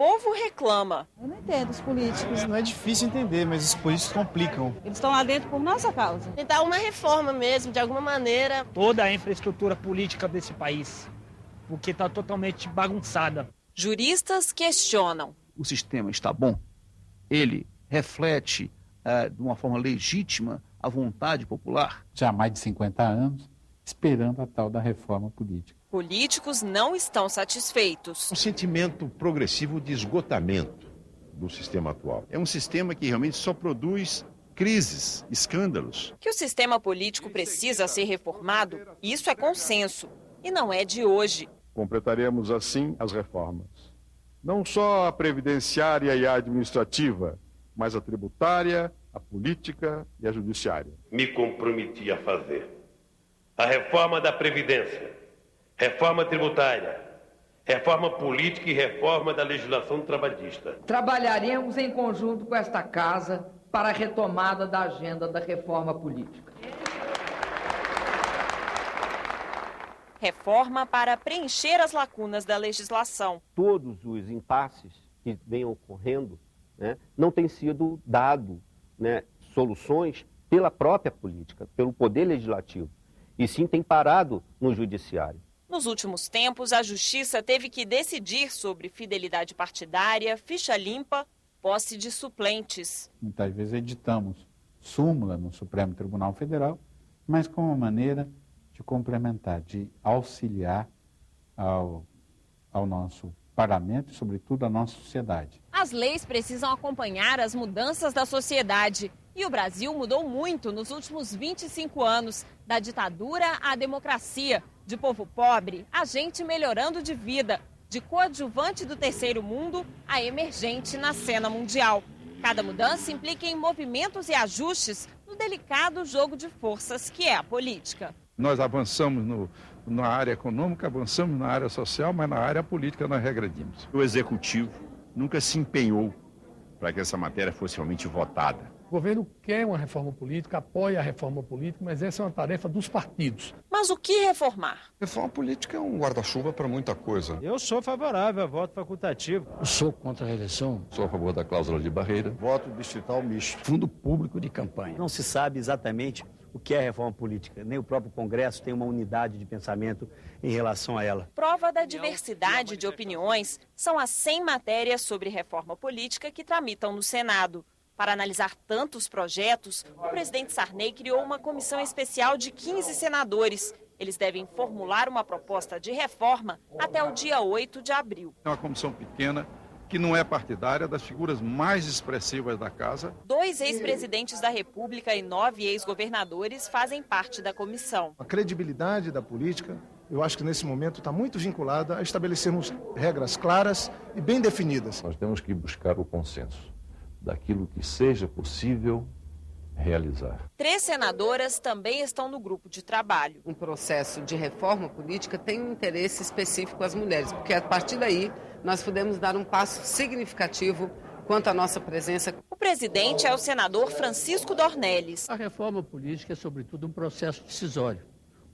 povo reclama. Eu não entendo os políticos. Não é difícil entender, mas os políticos complicam. Eles estão lá dentro por nossa causa. Tentar uma reforma mesmo, de alguma maneira. Toda a infraestrutura política desse país, porque está totalmente bagunçada. Juristas questionam. O sistema está bom? Ele reflete de uma forma legítima a vontade popular? Já há mais de 50 anos, esperando a tal da reforma política. Políticos não estão satisfeitos. Um sentimento progressivo de esgotamento do sistema atual. É um sistema que realmente só produz crises, escândalos. Que o sistema político precisa ser reformado, isso é consenso, e não é de hoje. Completaremos assim as reformas. Não só a previdenciária e a administrativa, mas a tributária, a política e a judiciária. Me comprometi a fazer a reforma da Previdência, reforma tributária, reforma política e reforma da legislação trabalhista. Trabalharemos em conjunto com esta Casa para a retomada da agenda da reforma política. Reforma para preencher as lacunas da legislação. Todos os impasses que vêm ocorrendo, não têm sido dado, soluções pela própria política, pelo poder legislativo, e sim tem parado no judiciário. Nos últimos tempos, a Justiça teve que decidir sobre fidelidade partidária, ficha limpa, posse de suplentes. Muitas vezes editamos súmula no Supremo Tribunal Federal, mas com uma maneira de complementar, de auxiliar ao nosso parlamento e, sobretudo, à nossa sociedade. As leis precisam acompanhar as mudanças da sociedade. E o Brasil mudou muito nos últimos 25 anos, da ditadura à democracia, de povo pobre a gente melhorando de vida, de coadjuvante do terceiro mundo a emergente na cena mundial. Cada mudança implica em movimentos e ajustes no delicado jogo de forças que é a política. Nós avançamos na área econômica, avançamos na área social, mas na área política nós regredimos. O Executivo nunca se empenhou para que essa matéria fosse realmente votada. O governo quer uma reforma política, apoia a reforma política, mas essa é uma tarefa dos partidos. Mas o que reformar? Reforma política é um guarda-chuva para muita coisa. Eu sou favorável a voto facultativo. Eu sou contra a reeleição. Sou a favor da cláusula de barreira. Voto distrital misto. Fundo público de campanha. Não se sabe exatamente o que é reforma política. Nem o próprio Congresso tem uma unidade de pensamento em relação a ela. Prova da diversidade de opiniões são as 100 matérias sobre reforma política que tramitam no Senado. Para analisar tantos projetos, o presidente Sarney criou uma comissão especial de 15 senadores. Eles devem formular uma proposta de reforma até o dia 8 de abril. É uma comissão pequena, que não é partidária, das figuras mais expressivas da Casa. 2 ex-presidentes da República e 9 ex-governadores fazem parte da comissão. A credibilidade da política, eu acho que nesse momento está muito vinculada a estabelecermos regras claras e bem definidas. Nós temos que buscar o consenso daquilo que seja possível realizar. 3 senadoras também estão no grupo de trabalho. Um processo de reforma política tem um interesse específico às mulheres, porque a partir daí nós podemos dar um passo significativo quanto à nossa presença. O presidente é o senador Francisco Dornelles. A reforma política é, sobretudo, um processo decisório.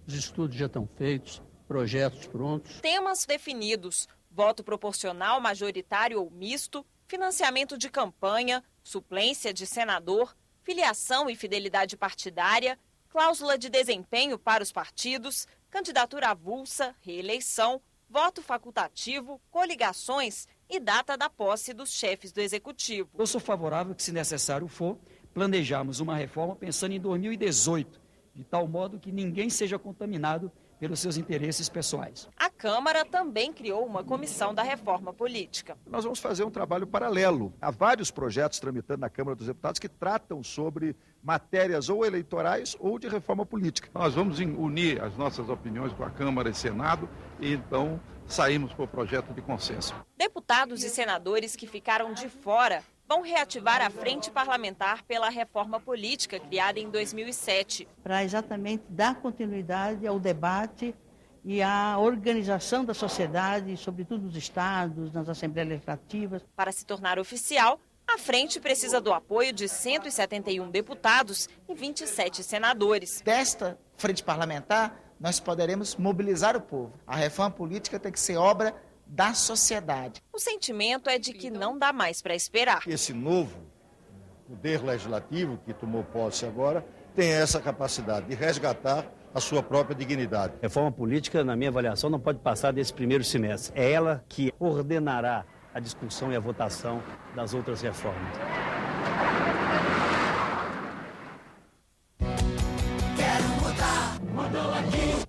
Os estudos já estão feitos, projetos prontos. Temas definidos: voto proporcional, majoritário ou misto, financiamento de campanha, suplência de senador, filiação e fidelidade partidária, cláusula de desempenho para os partidos, candidatura avulsa, reeleição, voto facultativo, coligações e data da posse dos chefes do Executivo. Eu sou favorável que, se necessário for, planejarmos uma reforma pensando em 2018, de tal modo que ninguém seja contaminado pelos seus interesses pessoais. A Câmara também criou uma comissão da reforma política. Nós vamos fazer um trabalho paralelo. Há vários projetos tramitando na Câmara dos Deputados que tratam sobre matérias ou eleitorais ou de reforma política. Nós vamos unir as nossas opiniões com a Câmara e Senado e então saímos para o projeto de consenso. Deputados e senadores que ficaram de fora vão reativar a Frente Parlamentar pela Reforma Política, criada em 2007. Para exatamente dar continuidade ao debate e à organização da sociedade, sobretudo nos estados, nas assembleias legislativas. Para se tornar oficial, a frente precisa do apoio de 171 deputados e 27 senadores. Desta frente parlamentar, nós poderemos mobilizar o povo. A reforma política tem que ser obra da sociedade. O sentimento é de que não dá mais para esperar. Esse novo poder legislativo que tomou posse agora tem essa capacidade de resgatar a sua própria dignidade. Reforma política, na minha avaliação, não pode passar desse primeiro semestre. É ela que ordenará a discussão e a votação das outras reformas.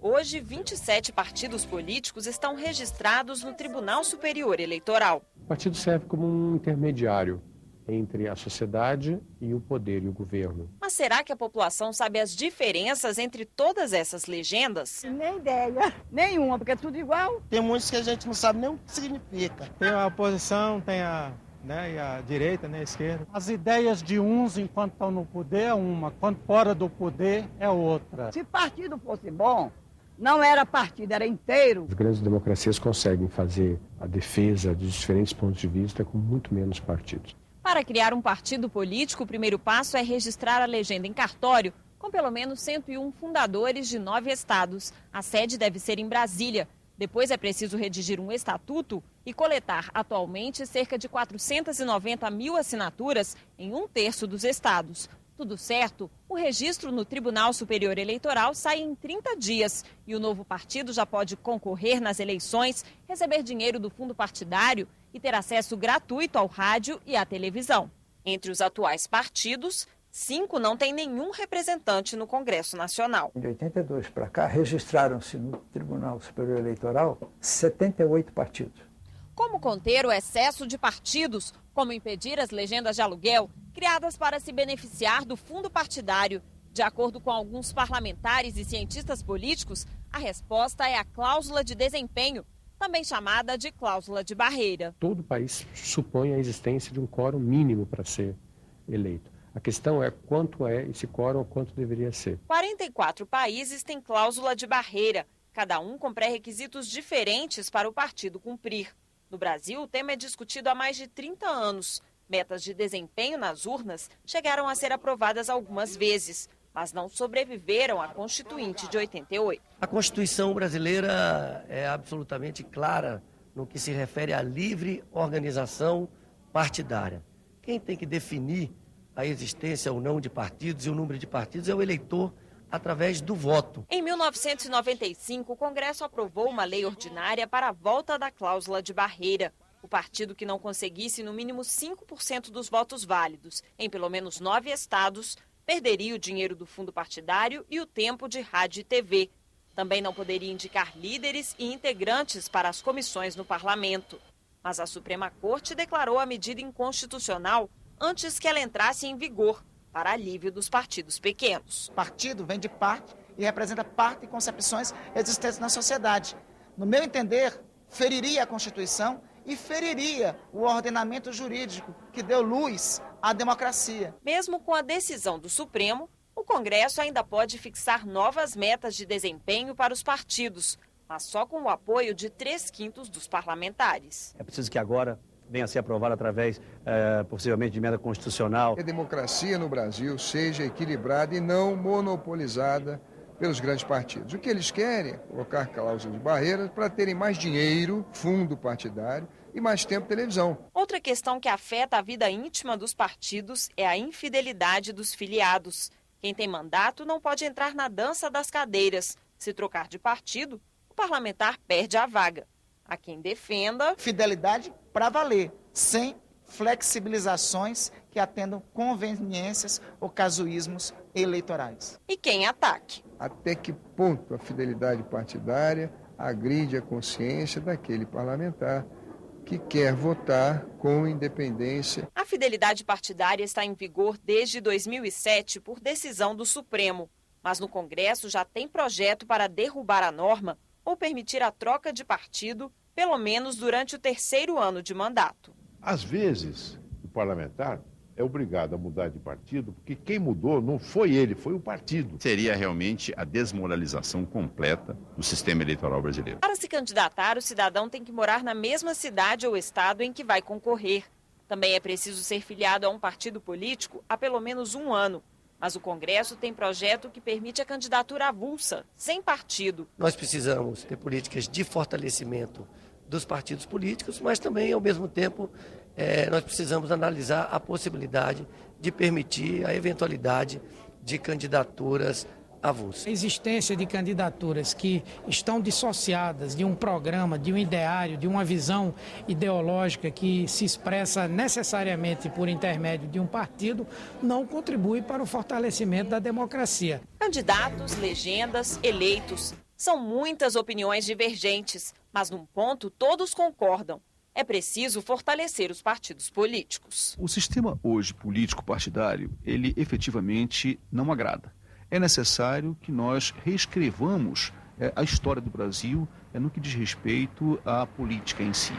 Hoje, 27 partidos políticos estão registrados no Tribunal Superior Eleitoral. O partido serve como um intermediário entre a sociedade e o poder e o governo. Mas será que a população sabe as diferenças entre todas essas legendas? Nem ideia, nenhuma, porque é tudo igual. Tem muitos que a gente não sabe nem o que significa. Tem a oposição, tem a direita, a esquerda. As ideias de uns enquanto estão no poder é uma, quando fora do poder é outra. Se partido fosse bom, não era partido, era inteiro. As grandes democracias conseguem fazer a defesa dos diferentes pontos de vista com muito menos partidos. Para criar um partido político, o primeiro passo é registrar a legenda em cartório, com pelo menos 101 fundadores de 9 estados. A sede deve ser em Brasília. Depois é preciso redigir um estatuto e coletar atualmente cerca de 490 mil assinaturas em 1/3 dos estados. Tudo certo, o registro no Tribunal Superior Eleitoral sai em 30 dias e o novo partido já pode concorrer nas eleições, receber dinheiro do fundo partidário e ter acesso gratuito ao rádio e à televisão. Entre os atuais partidos, 5 não têm nenhum representante no Congresso Nacional. De 82 para cá, registraram-se no Tribunal Superior Eleitoral 78 partidos. Como conter o excesso de partidos? Como impedir as legendas de aluguel criadas para se beneficiar do fundo partidário? De acordo com alguns parlamentares e cientistas políticos, a resposta é a cláusula de desempenho, também chamada de cláusula de barreira. Todo país supõe a existência de um quórum mínimo para ser eleito. A questão é quanto é esse quórum ou quanto deveria ser. 44 países têm cláusula de barreira, cada um com pré-requisitos diferentes para o partido cumprir. No Brasil, o tema é discutido há mais de 30 anos. Metas de desempenho nas urnas chegaram a ser aprovadas algumas vezes, mas não sobreviveram à Constituinte de 88. A Constituição brasileira é absolutamente clara no que se refere à livre organização partidária. Quem tem que definir a existência ou não de partidos e o número de partidos é o eleitor através do voto. Em 1995, o Congresso aprovou uma lei ordinária para a volta da cláusula de barreira. O partido que não conseguisse no mínimo 5% dos votos válidos em pelo menos 9 estados perderia o dinheiro do fundo partidário e o tempo de rádio e TV. Também não poderia indicar líderes e integrantes para as comissões no parlamento. Mas a Suprema Corte declarou a medida inconstitucional antes que ela entrasse em vigor, para alívio dos partidos pequenos. Partido vem de parte e representa parte e concepções existentes na sociedade. No meu entender, feriria a Constituição e feriria o ordenamento jurídico que deu luz à democracia. Mesmo com a decisão do Supremo, o Congresso ainda pode fixar novas metas de desempenho para os partidos, mas só com o apoio de 3/5 dos parlamentares. É preciso que agora venha a ser aprovado através, possivelmente, de emenda constitucional. Que a democracia no Brasil seja equilibrada e não monopolizada pelos grandes partidos. O que eles querem é colocar cláusulas de barreiras para terem mais dinheiro, fundo partidário e mais tempo de televisão. Outra questão que afeta a vida íntima dos partidos é a infidelidade dos filiados. Quem tem mandato não pode entrar na dança das cadeiras. Se trocar de partido, o parlamentar perde a vaga. A quem defenda... Fidelidade para valer, sem flexibilizações que atendam conveniências ou casuísmos eleitorais. E quem ataque? Até que ponto a fidelidade partidária agride a consciência daquele parlamentar que quer votar com independência. A fidelidade partidária está em vigor desde 2007 por decisão do Supremo, mas no Congresso já tem projeto para derrubar a norma ou permitir a troca de partido, pelo menos durante o 3º ano de mandato. Às vezes, o parlamentar é obrigado a mudar de partido, porque quem mudou não foi ele, foi o partido. Seria realmente a desmoralização completa do sistema eleitoral brasileiro. Para se candidatar, o cidadão tem que morar na mesma cidade ou estado em que vai concorrer. Também é preciso ser filiado a um partido político há pelo menos 1 ano. Mas o Congresso tem projeto que permite a candidatura avulsa, sem partido. Nós precisamos ter políticas de fortalecimento dos partidos políticos, mas também, ao mesmo tempo, nós precisamos analisar a possibilidade de permitir a eventualidade de candidaturas avulsas. A existência de candidaturas que estão dissociadas de um programa, de um ideário, de uma visão ideológica que se expressa necessariamente por intermédio de um partido, não contribui para o fortalecimento da democracia. Candidatos, legendas, eleitos. São muitas opiniões divergentes, mas num ponto todos concordam. É preciso fortalecer os partidos políticos. O sistema hoje político partidário, ele efetivamente não agrada. É necessário que nós reescrevamos a história do Brasil no que diz respeito à política em si.